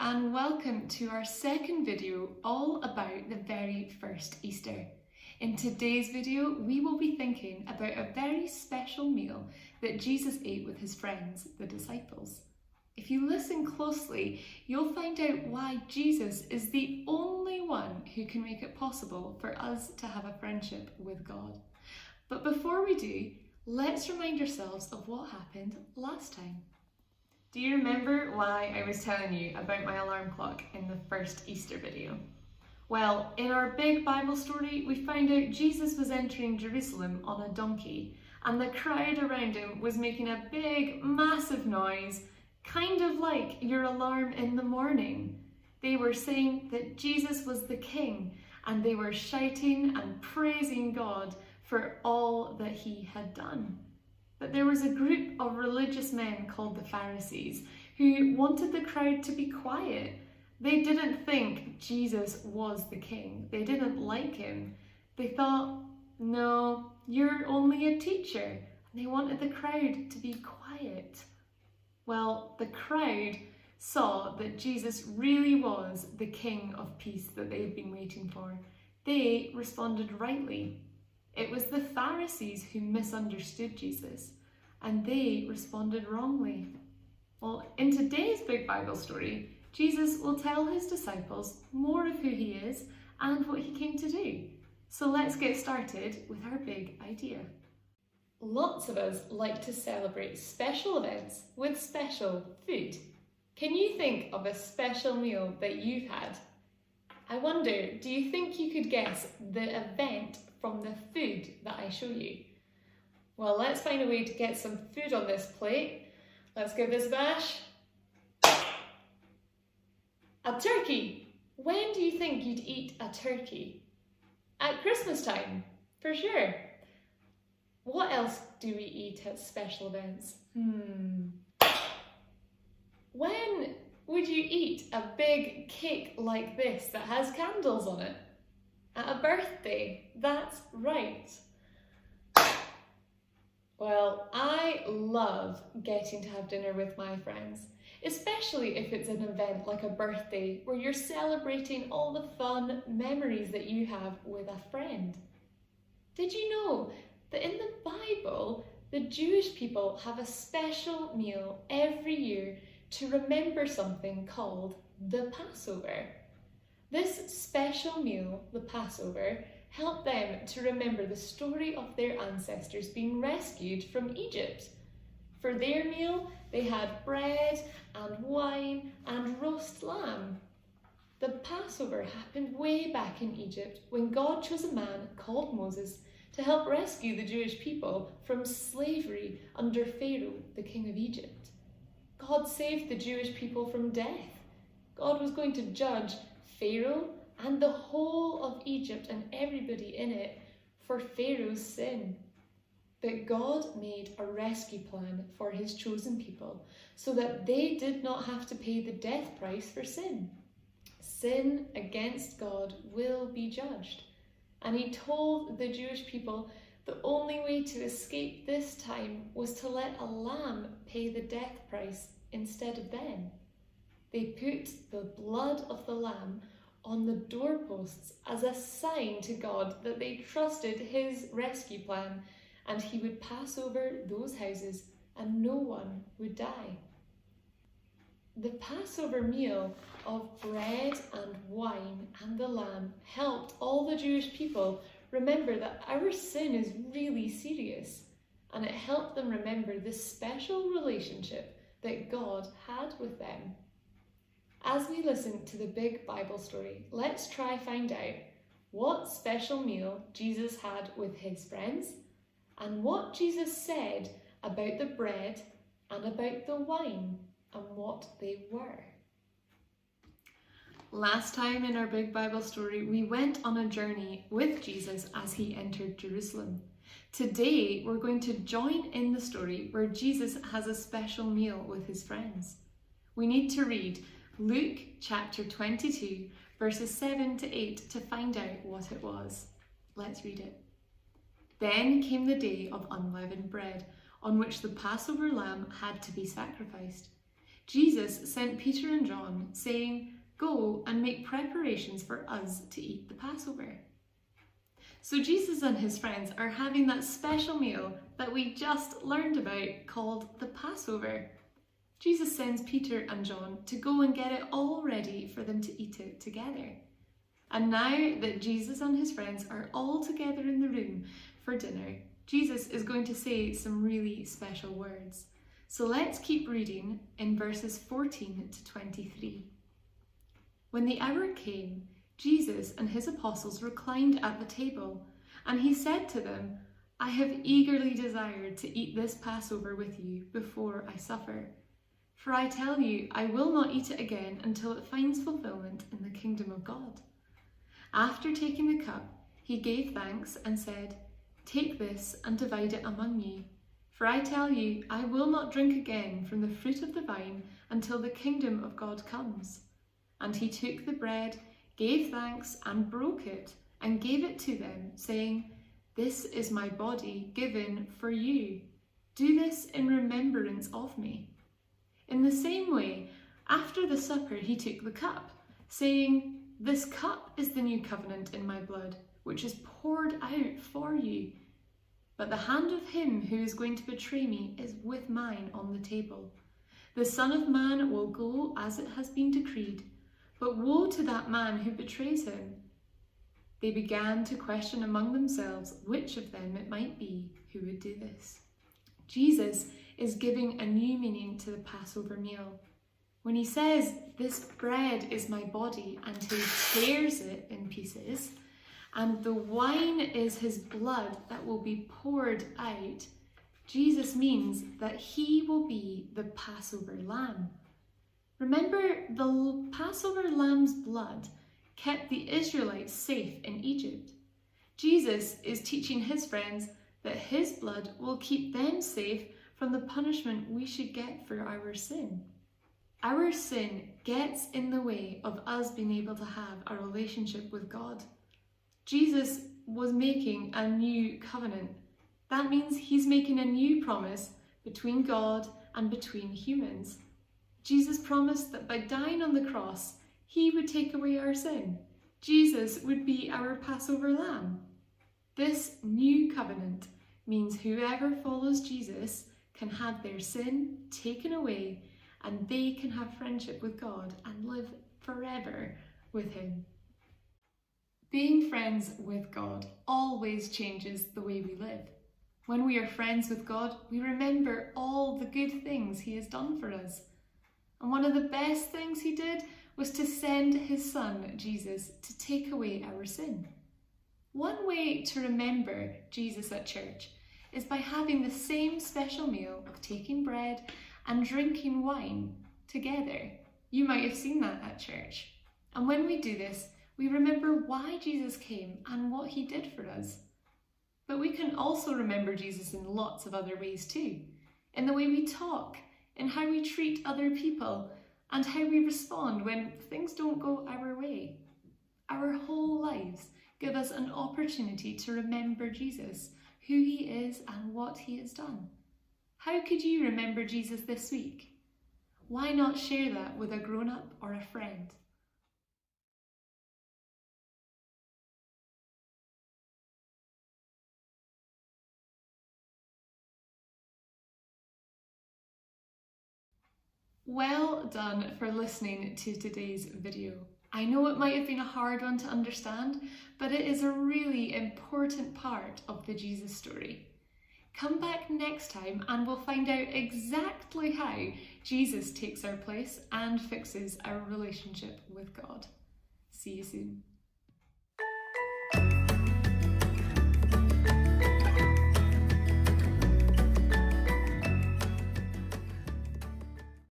and welcome to our second video all about the very first Easter. In today's video, we will be thinking about a very special meal that Jesus ate with his friends, the disciples. If you listen closely, you'll find out why Jesus is the only one who can make it possible for us to have a friendship with God. But before we do, let's remind ourselves of what happened last time. Do you remember why I was telling you about my alarm clock in the first Easter video? Well, in our big Bible story, we find out Jesus was entering Jerusalem on a donkey, and the crowd around him was making a big, massive noise, kind of like your alarm in the morning. They were saying that Jesus was the king, and they were shouting and praising God for all that he had done. But there was a group of religious men called the Pharisees who wanted the crowd to be quiet. They didn't think Jesus was the king. They didn't like him. They thought, no, you're only a teacher. And they wanted the crowd to be quiet. Well, the crowd saw that Jesus really was the King of peace that they'd been waiting for. They responded rightly. It was the Pharisees who misunderstood Jesus, and they responded wrongly. Well, in today's big Bible story, Jesus will tell his disciples more of who he is and what he came to do. So let's get started with our big idea. Lots of us like to celebrate special events with special food. Can you think of a special meal that you've had? I wonder, do you think you could guess the event from the food that I show you? Well, let's find a way to get some food on this plate. Let's give this a bash. A turkey. When do you think you'd eat a turkey? At Christmas time, for sure. What else do we eat at special events? When would you eat a big cake like this that has candles on it? At a birthday, that's right. Well, I love getting to have dinner with my friends, especially if it's an event like a birthday where you're celebrating all the fun memories that you have with a friend. Did you know that in the Bible, the Jewish people have a special meal every year to remember something called the Passover? This special meal, the Passover, helped them to remember the story of their ancestors being rescued from Egypt. For their meal, they had bread and wine and roast lamb. The Passover happened way back in Egypt when God chose a man called Moses to help rescue the Jewish people from slavery under Pharaoh, the king of Egypt. God saved the Jewish people from death. God was going to judge Pharaoh and the whole of Egypt and everybody in it for Pharaoh's sin. But God made a rescue plan for his chosen people so that they did not have to pay the death price for sin. Sin against God will be judged. And he told the Jewish people the only way to escape this time was to let a lamb pay the death price instead of them. They put the blood of the lamb on the doorposts as a sign to God that they trusted his rescue plan, and he would pass over those houses and no one would die. The Passover meal of bread and wine and the lamb helped all the Jewish people remember that our sin is really serious, and it helped them remember the special relationship that God had with them. As we listen to the big Bible story, let's try find out what special meal Jesus had with his friends and what Jesus said about the bread and about the wine and what they were. Last time in our big Bible story, we went on a journey with Jesus as he entered Jerusalem. Today, we're going to join in the story where Jesus has a special meal with his friends. We need to read Luke chapter 22, verses 7 to 8 to find out what it was. Let's read it. Then came the day of unleavened bread, on which the Passover lamb had to be sacrificed. Jesus sent Peter and John, saying, "Go and make preparations for us to eat the Passover." So Jesus and his friends are having that special meal that we just learned about called the Passover. Jesus sends Peter and John to go and get it all ready for them to eat it together. And now that Jesus and his friends are all together in the room for dinner, Jesus is going to say some really special words. So let's keep reading in verses 14 to 23. When the hour came, Jesus and his apostles reclined at the table, and he said to them, "I have eagerly desired to eat this Passover with you before I suffer. For I tell you, I will not eat it again until it finds fulfillment in the kingdom of God." After taking the cup, he gave thanks and said, "Take this and divide it among you. For I tell you, I will not drink again from the fruit of the vine until the kingdom of God comes." And he took the bread, gave thanks, and broke it, and gave it to them, saying, "This is my body given for you. Do this in remembrance of me." In the same way, after the supper, he took the cup, saying, "This cup is the new covenant in my blood, which is poured out for you. But the hand of him who is going to betray me is with mine on the table. The Son of Man will go as it has been decreed, but woe to that man who betrays him." They began to question among themselves which of them it might be who would do this. Jesus is giving a new meaning to the Passover meal. When he says, "This bread is my body," and he tears it in pieces, and the wine is his blood that will be poured out, Jesus means that he will be the Passover lamb. Remember, the Passover lamb's blood kept the Israelites safe in Egypt. Jesus is teaching his friends that his blood will keep them safe from the punishment we should get for our sin. Our sin gets in the way of us being able to have a relationship with God. Jesus was making a new covenant. That means he's making a new promise between God and between humans. Jesus promised that by dying on the cross, he would take away our sin. Jesus would be our Passover lamb. This new covenant means whoever follows Jesus can have their sin taken away, and they can have friendship with God and live forever with him. Being friends with God always changes the way we live. When we are friends with God, we remember all the good things he has done for us. And one of the best things he did was to send his son, Jesus, to take away our sin. One way to remember Jesus at church is by having the same special meal of taking bread and drinking wine together. You might have seen that at church. And when we do this, we remember why Jesus came and what he did for us. But we can also remember Jesus in lots of other ways too, in the way we talk, in how we treat other people, and how we respond when things don't go our way. Our whole lives give us an opportunity to remember Jesus, who he is and what he has done. How could you remember Jesus this week? Why not share that with a grown-up or a friend? Well done for listening to today's video. I know it might have been a hard one to understand, but it is a really important part of the Jesus story. Come back next time and we'll find out exactly how Jesus takes our place and fixes our relationship with God. See you soon.